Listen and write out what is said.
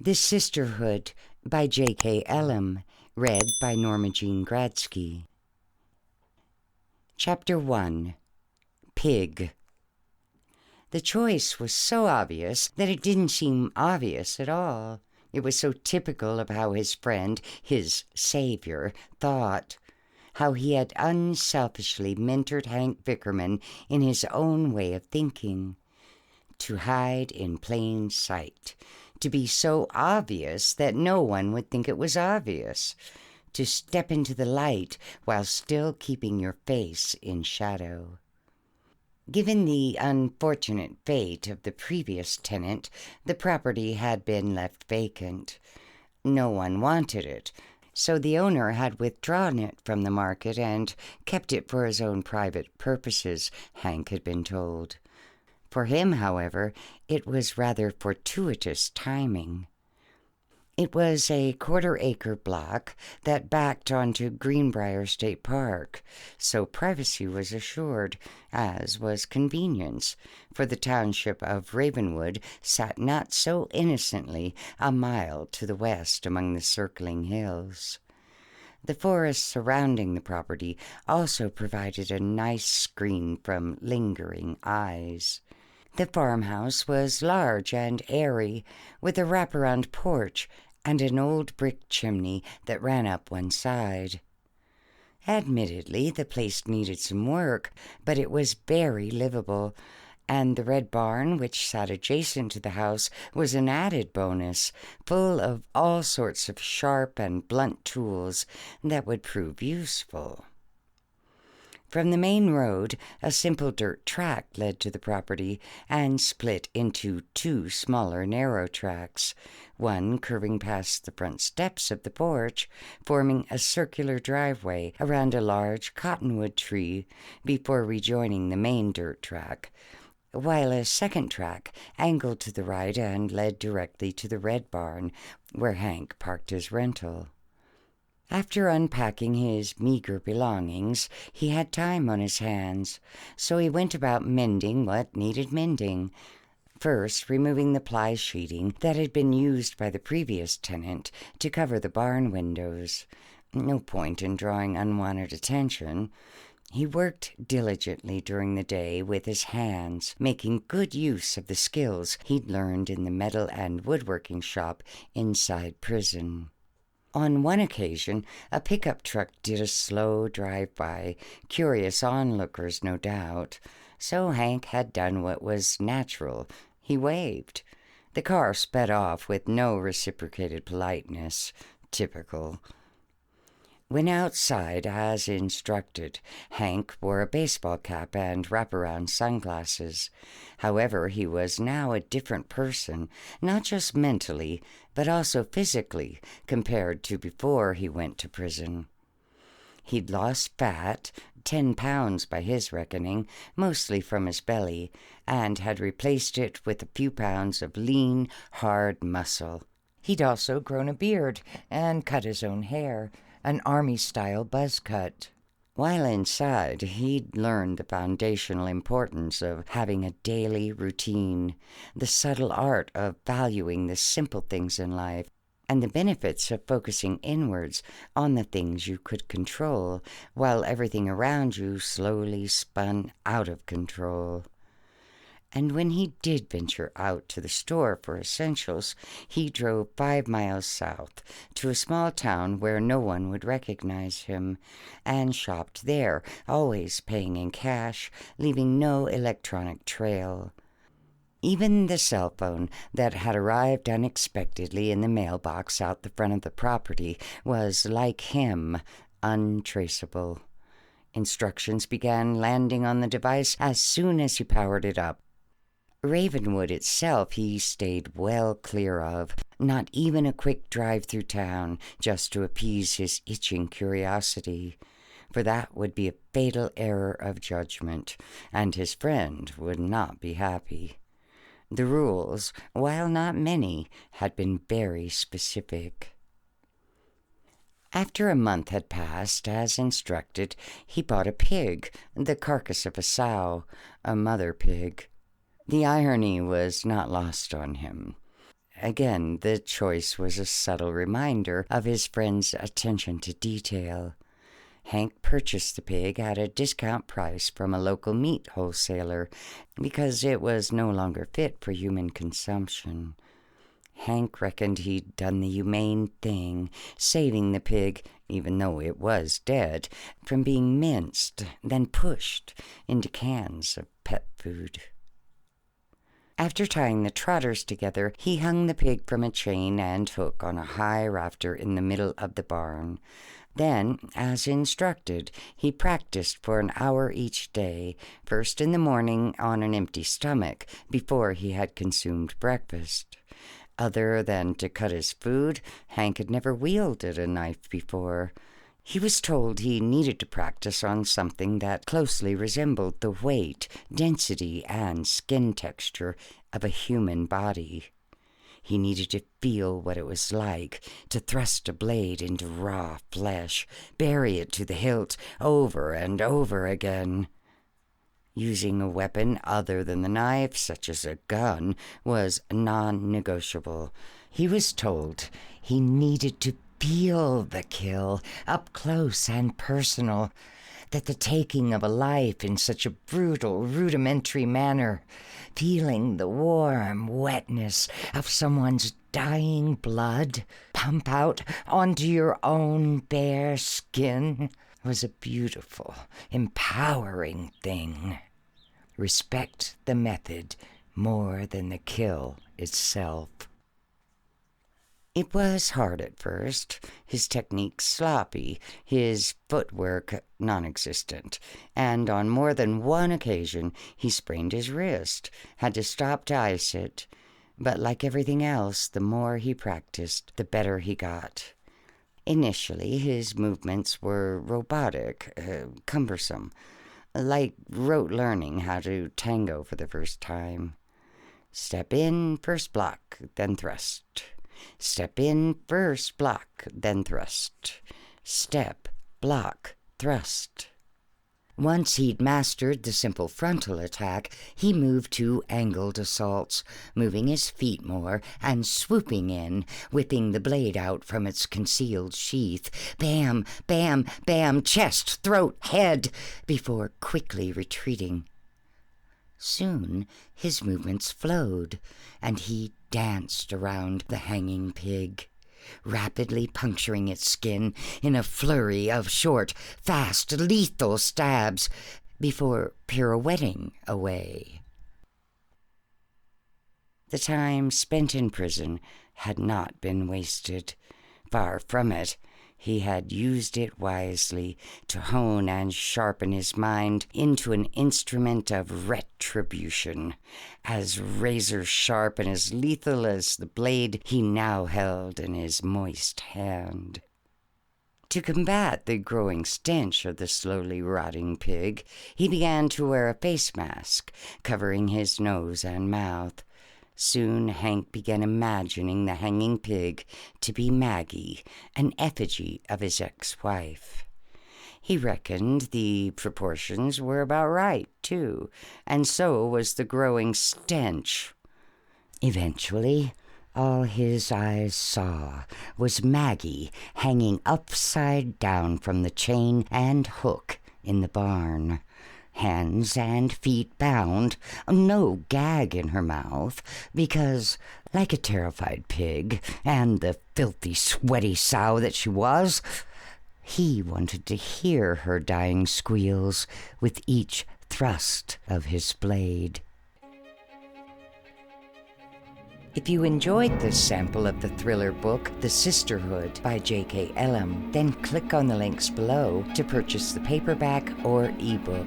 The Sisterhood by J.K. Elam, read by Norma Jean Gradsky. Chapter 1. Pig. The choice was so obvious that it didn't seem obvious at all. It was so typical of how his friend, his savior, thought. How he had unselfishly mentored Hank Vickerman in his own way of thinking. To hide in plain sight. To be so obvious that no one would think it was obvious. To step into the light while still keeping your face in shadow. Given the unfortunate fate of the previous tenant, the property had been left vacant. No one wanted it, so the owner had withdrawn it from the market and kept it for his own private purposes, Hank had been told. For him, however, it was rather fortuitous timing. It was a quarter-acre block that backed onto Greenbrier State Park, so privacy was assured, as was convenience, for the township of Ravenwood sat not so innocently a mile to the west among the circling hills. The forest surrounding the property also provided a nice screen from lingering eyes. The farmhouse was large and airy, with a wraparound porch and an old brick chimney that ran up one side. Admittedly, the place needed some work, but it was very livable, and the red barn, which sat adjacent to the house, was an added bonus, full of all sorts of sharp and blunt tools that would prove useful. From the main road, a simple dirt track led to the property and split into two smaller narrow tracks, one curving past the front steps of the porch, forming a circular driveway around a large cottonwood tree before rejoining the main dirt track, while a second track angled to the right and led directly to the red barn, where Hank parked his rental. After unpacking his meager belongings, he had time on his hands, so he went about mending what needed mending. First, removing the ply sheeting that had been used by the previous tenant to cover the barn windows. No point in drawing unwanted attention. He worked diligently during the day with his hands, making good use of the skills he'd learned in the metal and woodworking shop inside prison. On one occasion, a pickup truck did a slow drive-by, curious onlookers no doubt, so Hank had done what was natural. He waved. The car sped off with no reciprocated politeness. Typical. When outside, as instructed, Hank wore a baseball cap and wraparound sunglasses. However, he was now a different person, not just mentally, but also physically, compared to before he went to prison. He'd lost fat, 10 pounds by his reckoning, mostly from his belly, and had replaced it with a few pounds of lean, hard muscle. He'd also grown a beard and cut his own hair, an army-style buzz cut. While inside, he'd learned the foundational importance of having a daily routine, the subtle art of valuing the simple things in life, and the benefits of focusing inwards on the things you could control, while everything around you slowly spun out of control. And when he did venture out to the store for essentials, he drove 5 miles south to a small town where no one would recognize him, and shopped there, always paying in cash, leaving no electronic trail. Even the cell phone that had arrived unexpectedly in the mailbox out the front of the property was, like him, untraceable. Instructions began landing on the device as soon as he powered it up. Ravenwood itself he stayed well clear of, not even a quick drive through town just to appease his itching curiosity, for that would be a fatal error of judgment, and his friend would not be happy. The rules, while not many, had been very specific. After a month had passed, as instructed, he bought a pig, the carcass of a sow, a mother pig. The irony was not lost on him. Again, the choice was a subtle reminder of his friend's attention to detail. Hank purchased the pig at a discount price from a local meat wholesaler because it was no longer fit for human consumption. Hank reckoned he'd done the humane thing, saving the pig, even though it was dead, from being minced, then pushed into cans of pet food. After tying the trotters together, he hung the pig from a chain and hook on a high rafter in the middle of the barn. Then, as instructed, he practiced for an hour each day, first in the morning on an empty stomach, before he had consumed breakfast. Other than to cut his food, Hank had never wielded a knife before. He was told he needed to practice on something that closely resembled the weight, density, and skin texture of a human body. He needed to feel what it was like to thrust a blade into raw flesh, bury it to the hilt over and over again. Using a weapon other than the knife, such as a gun, was non-negotiable. He was told he needed to feel the kill up close and personal, that the taking of a life in such a brutal, rudimentary manner, feeling the warm wetness of someone's dying blood pump out onto your own bare skin, was a beautiful, empowering thing. Respect the method more than the kill itself. It was hard at first, his technique sloppy, his footwork non-existent, and on more than one occasion he sprained his wrist, had to stop to ice it. But like everything else, the more he practiced, the better he got. Initially, his movements were robotic, cumbersome, like rote learning how to tango for the first time. Step in, first block, then thrust. Step in, first block, then thrust. Step, block, thrust. Once he'd mastered the simple frontal attack, he moved to angled assaults, moving his feet more and swooping in, whipping the blade out from its concealed sheath. Bam, bam, bam, chest, throat, head, before quickly retreating. Soon his movements flowed, and he danced around the hanging pig, rapidly puncturing its skin in a flurry of short, fast, lethal stabs before pirouetting away. The time spent in prison had not been wasted. Far from it. He had used it wisely to hone and sharpen his mind into an instrument of retribution, as razor-sharp and as lethal as the blade he now held in his moist hand. To combat the growing stench of the slowly rotting pig, he began to wear a face mask, covering his nose and mouth. Soon Hank began imagining the hanging pig to be Maggie, an effigy of his ex-wife. He reckoned the proportions were about right, too, and so was the growing stench. Eventually, all his eyes saw was Maggie hanging upside down from the chain and hook in the barn. Hands and feet bound, no gag in her mouth, because, like a terrified pig, and the filthy, sweaty sow that she was, he wanted to hear her dying squeals with each thrust of his blade. If you enjoyed this sample of the thriller book, The Sisterhood by J.K. Elam, then click on the links below to purchase the paperback or ebook.